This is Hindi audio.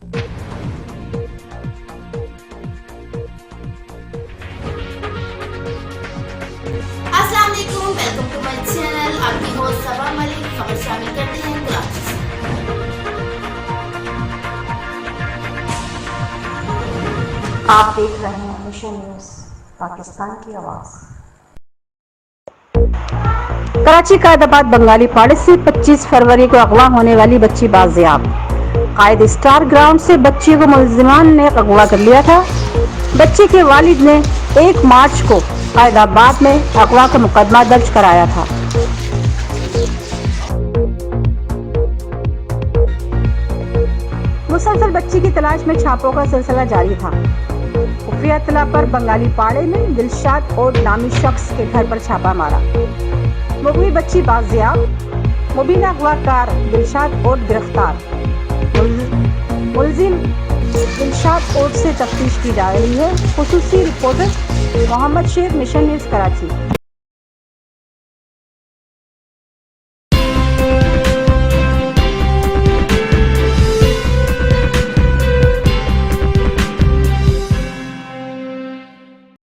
अस्सलाम वालेकुम, वेलकम टू माय चैनल। आपकी होस्ट सबा मलिक। खबर शामिल करते हैं कराची से। आप देख रहे हैं मिशन न्यूज़ पाकिस्तान की आवाज़। कराची कायदाबाद बंगाली पाड़े से 25 फरवरी को अगवा होने वाली बच्ची बाजियाब। कायद स्टार ग्राउंड से बच्ची को मुलजिमान ने अगवा कर लिया था। बच्ची के वालिद ने 1 मार्च को कायदाबाद में अगवा का मुकदमा दर्ज कराया था। मुसलसल बच्ची की तलाश में छापों का सिलसिला जारी था। खुफिया इत्तला पर बंगाली पाड़े में दिलशाद और नामी शख्स के घर पर छापा मारा। मुगवी बच्ची बाजियाब, मुबीना अगवाकार दिलशाद और गिरफ्तार। मुलजिम दिलशाद और से तफ्तीश की जा रही है। खुसूसी reporter Mohammed Sheikh, mission news, Karachi.